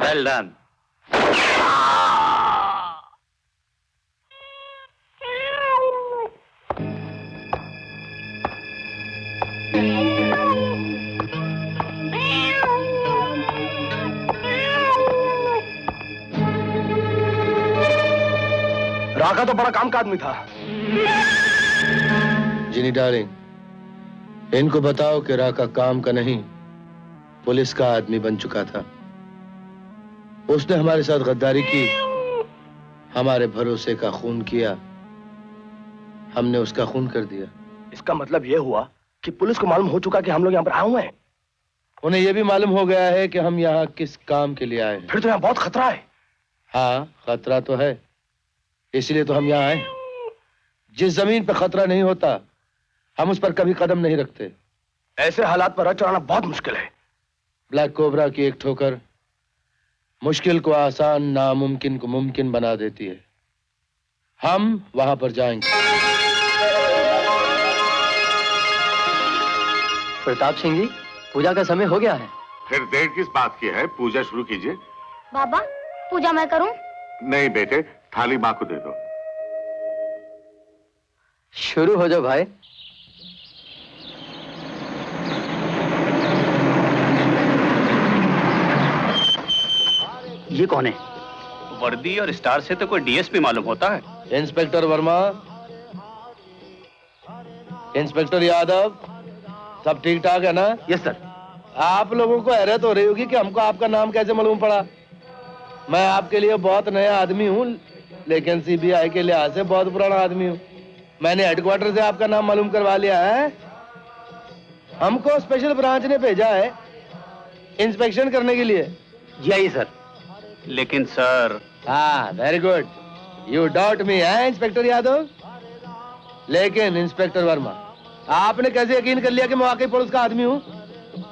Well done. राका तो बड़ा काम का आदमी था। जिनी डार्लिंग, इनको बताओ कि राका काम का नहीं, पुलिस का आदमी बन चुका था। उसने हमारे साथ गद्दारी की, हमारे भरोसे का खून किया, हमने उसका खून कर दिया। इसका मतलब यह हुआ कि पुलिस को मालूम हो चुका कि हम लोग यहाँ पर आए हुए हैं। उन्हें यह भी मालूम हो गया है कि हम यहाँ किस काम के लिए आए हैं। फिर तो यहाँ बहुत खतरा है। हाँ, खतरा तो है, इसलिए तो हम यहाँ आए। जिस जमीन पर खतरा नहीं होता, हम उस पर कभी कदम नहीं रखते। ऐसे हालात पर राज चलाना बहुत मुश्किल है। ब्लैक कोबरा की एक ठोकर मुश्किल को आसान, नामुमकिन को मुमकिन बना देती है। हम वहां पर जाएंगे। प्रताप सिंह जी, पूजा का समय हो गया है। फिर देर किस बात की है, पूजा शुरू कीजिए। बाबा, पूजा मैं करूं? नहीं बेटे, थाली माँ को दे दो। शुरू हो जाओ भाई। ये कौन है? वर्दी और स्टार से तो कोई डीएसपी मालूम होता है। इंस्पेक्टर वर्मा, इंस्पेक्टर यादव, सब ठीक ठाक है ना? Yes sir. आप लोगों को हैरत हो रही होगी कि हमको आपका नाम कैसे मालूम पड़ा। मैं आपके लिए बहुत नया आदमी हूँ, लेकिन सीबीआई के लिहाज से बहुत पुराना आदमी हूँ। मैंने हेडक्वार्टर से आपका नाम मालूम करवा लिया है। हमको स्पेशल ब्रांच ने भेजा है इंस्पेक्शन करने के लिए। जी आइए सर। लेकिन सर। हाँ, वेरी गुड, यू डाउट मी है इंस्पेक्टर यादव। लेकिन इंस्पेक्टर वर्मा, आपने कैसे यकीन कर लिया कि मैं वाकई पुलिस का आदमी हूँ?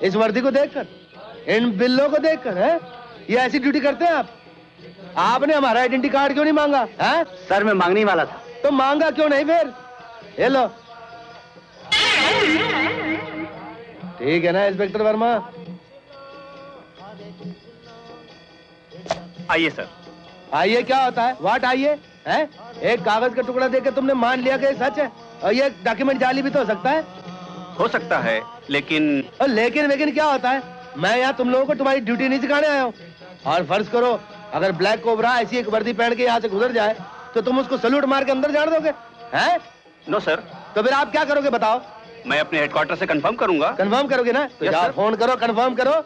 इस वर्दी को देखकर, इन बिल्लों को देखकर, है? ये ऐसी ड्यूटी करते हैं आप? आपने हमारा आइडेंटिटी कार्ड क्यों नहीं मांगा है? सर मैं मांगने वाला था। तो मांगा क्यों नहीं फिर? ये लो। ठीक है ना इंस्पेक्टर वर्मा? आइए सर। आइए क्या होता है? व्हाट आइए है? एक कागज का टुकड़ा देकर तुमने मान लिया कि ये सच है, और ये डॉक्यूमेंट जाली भी तो हो सकता है। हो सकता है, लेकिन। और लेकिन क्या होता है? मैं यहाँ तुम लोगों को तुम्हारी ड्यूटी नहीं सिखाने आया हूँ। और फर्ज करो अगर ब्लैक कोबरा ऐसी एक वर्दी पहन के यहाँ से गुजर जाए तो तुम उसको सल्यूट मार के अंदर जान दोगे? हैं? No sir. तो फिर आप क्या करोगे बताओ? मैं अपने हेडक्वार्टर से कंफर्म करूंगा। कंफर्म करोगे ना? तो जाओ फोन करो, कंफर्म करो।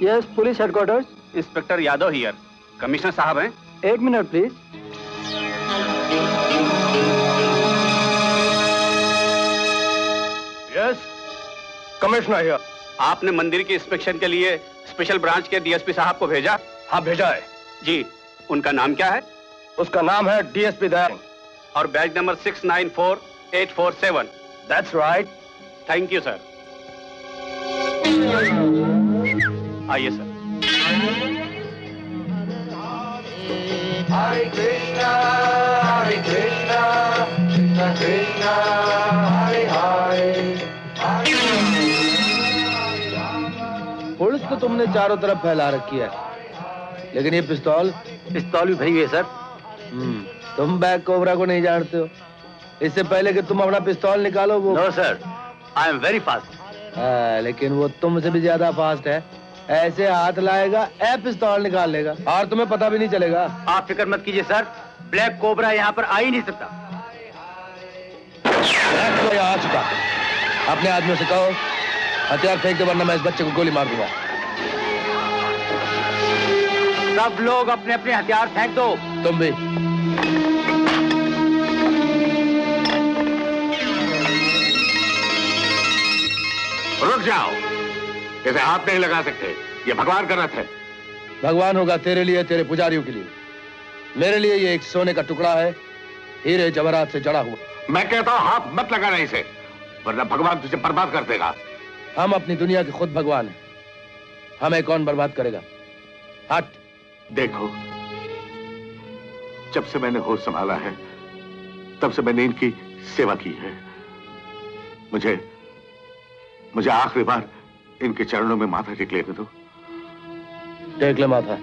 Yes, police headquarters. Inspector Yadav here. Commissioner साहब हैं। एक minute please. Yes, commissioner here. आपने मंदिर की इंस्पेक्शन के लिए स्पेशल ब्रांच के डीएसपी साहब को भेजा? हाँ भेजा है। जी, उनका नाम क्या है? उसका नाम है डीएसपी दयाल। और batch number 694847। That's right. Thank you sir. आइए sir. Hare Krishna, Krishna Krishna, Hare Hare, police तो तुमने चारों तरफ फैला रखी है, लेकिन ये पिस्तौल भी भरी हुई है सर। तुम ब्लैक कोबरा को नहीं जानते हो। इससे पहले कि तुम अपना पिस्तौल निकालो वो। No sir, I am very fast. लेकिन वो तुमसे भी ज्यादा फास्ट है। ऐसे हाथ लाएगा, पिस्तौल निकाल लेगा और तुम्हें पता भी नहीं चलेगा। आप फिक्र मत कीजिए सर, ब्लैक कोबरा यहाँ पर आ ही नहीं सकता। तो आ चुका। अपने आदमियों से कहो हथियार फेंक दे, वरना मैं इस बच्चे को गोली मार दूंगा। सब लोग अपने अपने हथियार फेंक दो। तुम भी। रुक जाओ, इसे हाथ नहीं लगा सकते, ये भगवान का रथ है। भगवान होगा तेरे लिए, तेरे पुजारियों के लिए। मेरे लिए ये एक सोने का टुकड़ा है, हीरे जवाहरात से जड़ा हुआ। मैं कहता हूं हाथ मत लगाना इसे, वरना भगवान तुझे बर्बाद कर देगा। हम अपनी दुनिया के खुद भगवान हैं, हमें कौन बर्बाद करेगा? हट। देखो, जब से मैंने होश संभाला है तब से मैंने इनकी सेवा की है। मुझे आखिरी बार इनके चरणों में माथा टेक लेने दो। टेक ले माथा।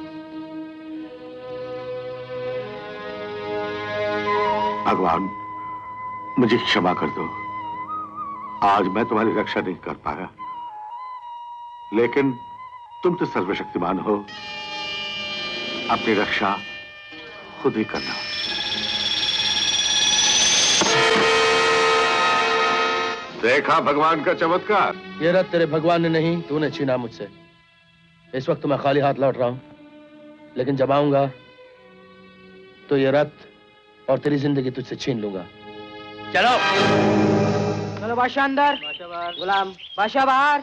भगवान मुझे क्षमा कर दो, आज मैं तुम्हारी रक्षा नहीं कर पाया, लेकिन तुम तो सर्वशक्तिमान हो, अपनी रक्षा खुद ही करना। देखा भगवान का चमत्कार। ये रथ तेरे भगवान ने नहीं, तूने छीना मुझसे। इस वक्त मैं खाली हाथ लौट रहा हूं, लेकिन जब आऊंगा तो ये रथ और तेरी जिंदगी तुझसे छीन लूंगा। चलो चलो बादशाह अंदर, गुलाम बादशाह बाहर।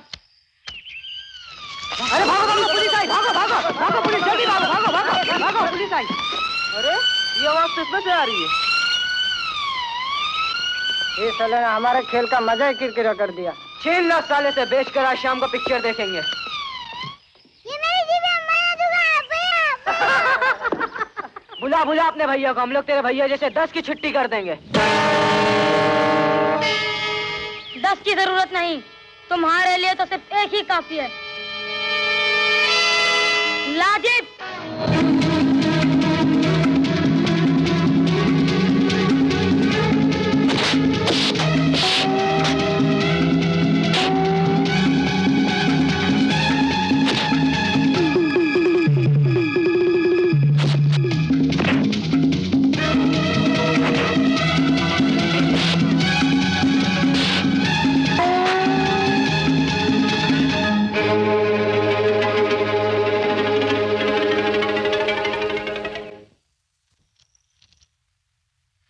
अरे भागो भागो, पुलिस आई, भागो भागो भागो, पुलिस जल्दी भागो भागो भागो भागो, पुलिस आई। अरे ये आवाज किसमें से आ रही है? ये साले ने हमारे खेल का मजा ही किरकिरा कर दिया। छीन लो साले से, बेचकर आज शाम को पिक्चर देखेंगे। ये मेरी जीभ है, मैं दूंगा भैया। बुला बुला अपने भैया को, हम लोग तेरे भैया जैसे 10 की छुट्टी कर देंगे। 10 की जरूरत नहीं, तुम्हारे लिए तो सिर्फ एक ही काफी है। लाजिब।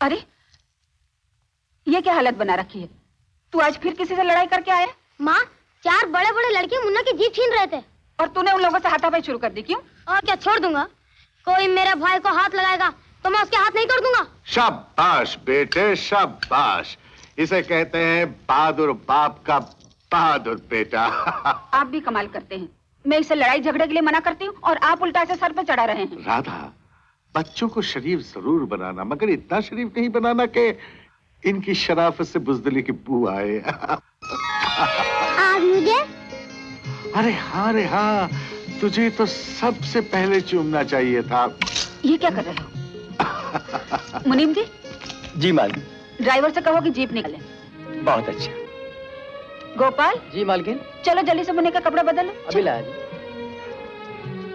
अरे ये क्या हालत बना रखी है? तू आज फिर किसी से लड़ाई करके आया? माँ, 4 बड़े बड़े लड़के मुन्ना की जीभ छीन रहे थे और तूने उन लोगों से हाथापाई शुरू कर दी, क्यों? और क्या छोड़ दूंगा? कोई मेरे भाई को हाथ लगाएगा तो मैं उसके हाथ नहीं कर दूंगा। शाबाश बेटे शाबाश, इसे कहते हैं बहादुर बाप का बहादुर बेटा। आप भी कमाल करते हैं। मैं इसे लड़ाई झगड़े के लिए मना करती हूँ और आप उल्टा से सर पे चढ़ा रहे हैं। राधा, बच्चों को शरीफ जरूर बनाना, मगर इतना शरीफ नहीं बनाना कि इनकी शराफत से बुजदिली की बू आए। आज मुझे? अरे हाँ रे हाँ, तुझे तो सबसे पहले चूमना चाहिए था। ये क्या कर रहे हो? मुनीम जी। जी मालकिन। ड्राइवर से कहो कि जीप निकले। बहुत अच्छा। गोपाल। जी मालकिन। चलो जल्दी से मुन्ने का कपड़ा बदलो। अभी लाया जी।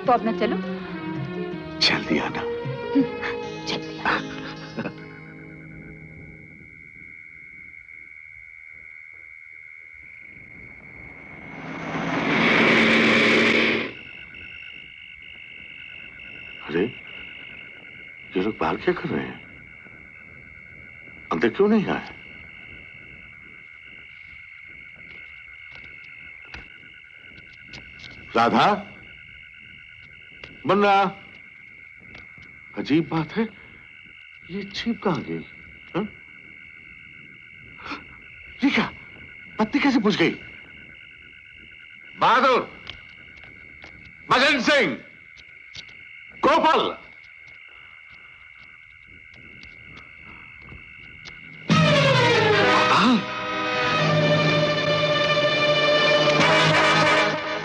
तो अपना चलो। जल्दी आना। जल्दी आना। अरे ये लोग बाहर क्या कर रहे हैं? अंदर क्यों नहीं आए? राधा, मुन्ना, अजीब बात है, ये जीप कहां गई? हाँ? ये क्या, बत्ती कैसे बुझ गई? बहादुर, भजन सिंह, गोपाल,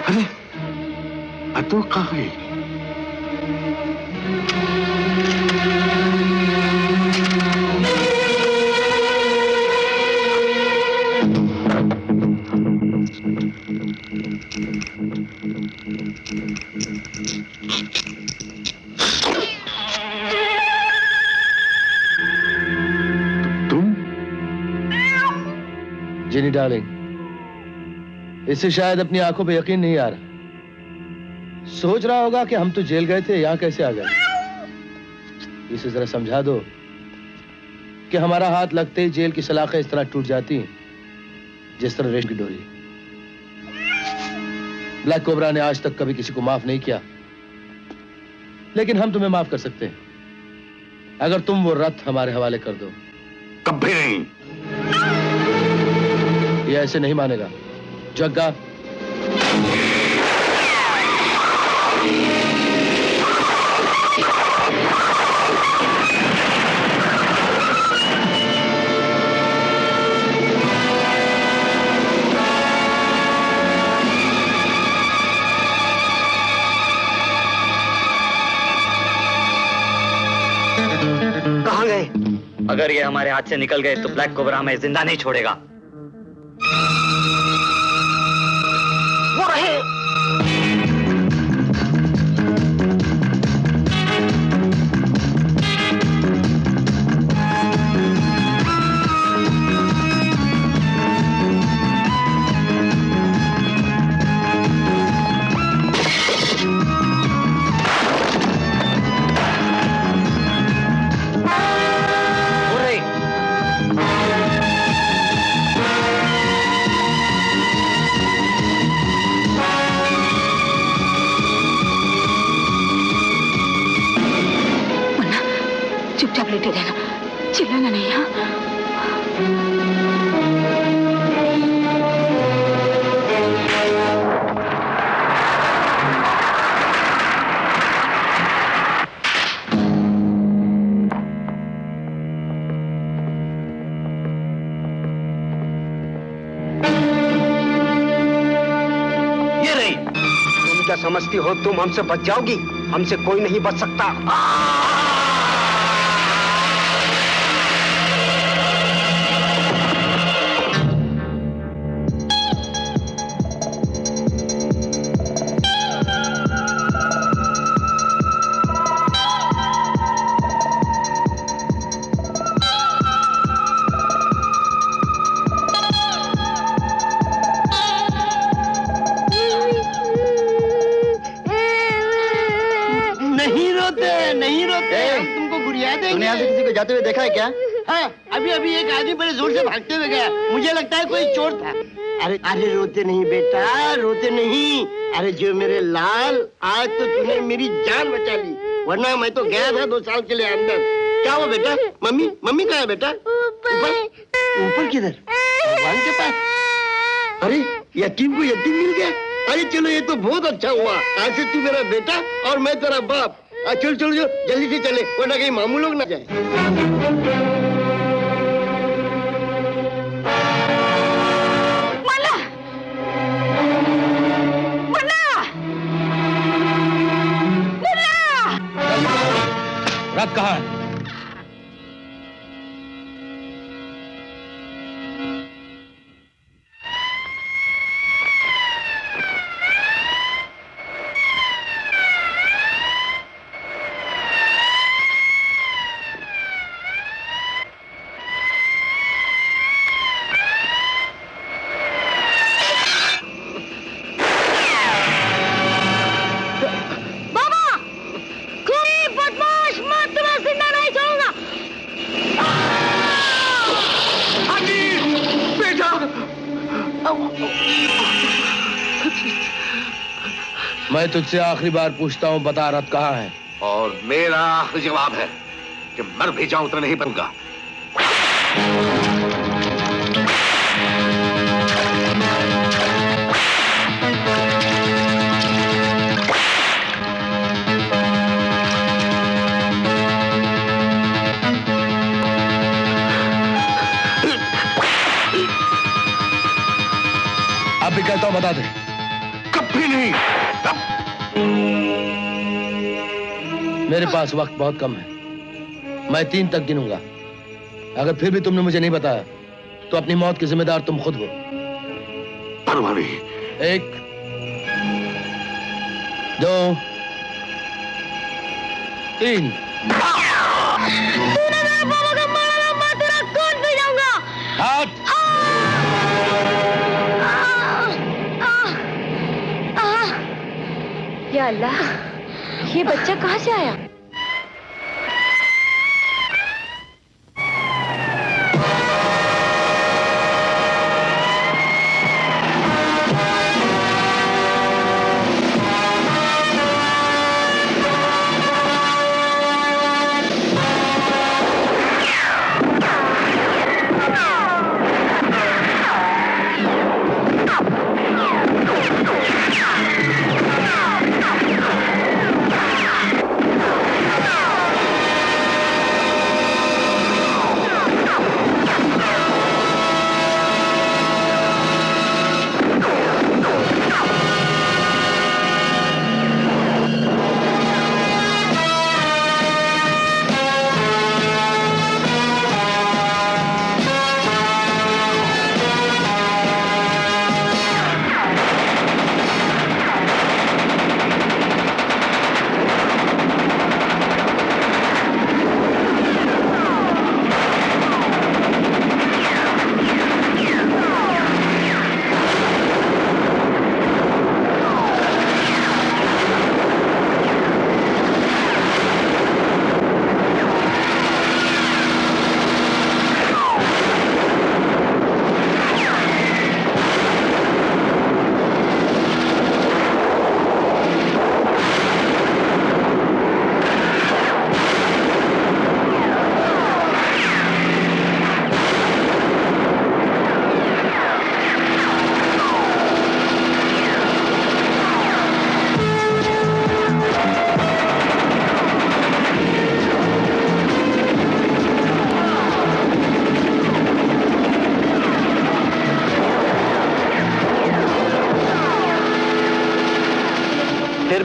अरे अतो कहाँ गई? तुम? जिनी डार्लिंग, इसे शायद अपनी आंखों पे यकीन नहीं आ रहा। सोच रहा होगा कि हम तो जेल गए थे, यहां कैसे आ गए। इसे जरा समझा दो कि हमारा हाथ लगते ही जेल की सलाखें इस तरह टूट जाती हैं जिस तरह रेशम की डोरी। ब्लैक कोबरा ने आज तक कभी किसी को माफ नहीं किया, लेकिन हम तुम्हें माफ कर सकते हैं अगर तुम वो रथ हमारे हवाले कर दो। कभी नहीं। ये ऐसे नहीं मानेगा। जग्गा, कहाँ गए? अगर ये हमारे हाथ से निकल गए तो ब्लैक कोबरा हमें जिंदा नहीं छोड़ेगा। वो रहे। चुपचाप लेटे रहना, चिल्लाना नहीं। हाँ ये रही। तुम क्या समझती हो तुम हमसे बच जाओगी? हमसे कोई नहीं बच सकता। नहीं रोते, हम तुमको गुड़िया देंगे। तूने यहाँ से किसी को जाते हुए देखा है क्या? हाँ, अभी अभी एक आदमी बड़े जोर से भागते हुए गया, मुझे लगता है कोई चोर था। अरे अरे रोते नहीं बेटा, रोते नहीं। अरे जो मेरे लाल, आज तो तूने मेरी जान बचा ली, वरना मैं तो गया था 2 साल के लिए अंदर। क्या हुआ बेटा? मम्मी मम्मी कहाँ है बेटा? ऊपर किधर? भगवान के पास। अरे यतीम को यतीम मिल गया। अरे चलो ये तो बहुत अच्छा हुआ, आज से तू मेरा बेटा और मैं तेरा बाप। चल चलो जल्दी से चले, वरना कहीं मामू लोग ना जाए। मल्ला! मल्ला! मल्ला! रथ कहाँ है? मैं तुझसे आखिरी बार पूछता हूँ, बता रथ कहाँ है? और मेरा आखिरी जवाब है कि मर भी जाऊं तो नहीं बनूंगा। अब भी कहता हूँ बता दे। कभी नहीं। मेरे पास वक्त बहुत कम है, मैं 3 तक गिनूंगा। अगर फिर भी तुमने मुझे नहीं बताया तो अपनी मौत की जिम्मेदार तुम खुद हो। परवाह नहीं। 1 2 3। तूने मेरे पापा को मारा, मैं तेरा खून पी जाऊंगा। हाथ। या अल्लाह, ये बच्चा कहाँ से आया?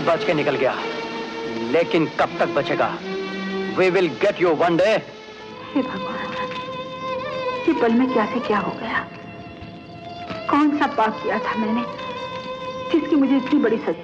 बच के निकल गया, लेकिन कब तक बचेगा? We will get you one day. हे भगवान, ये पल में क्या से क्या हो गया? कौन सा पाप किया था मैंने जिसकी मुझे इतनी बड़ी सजा?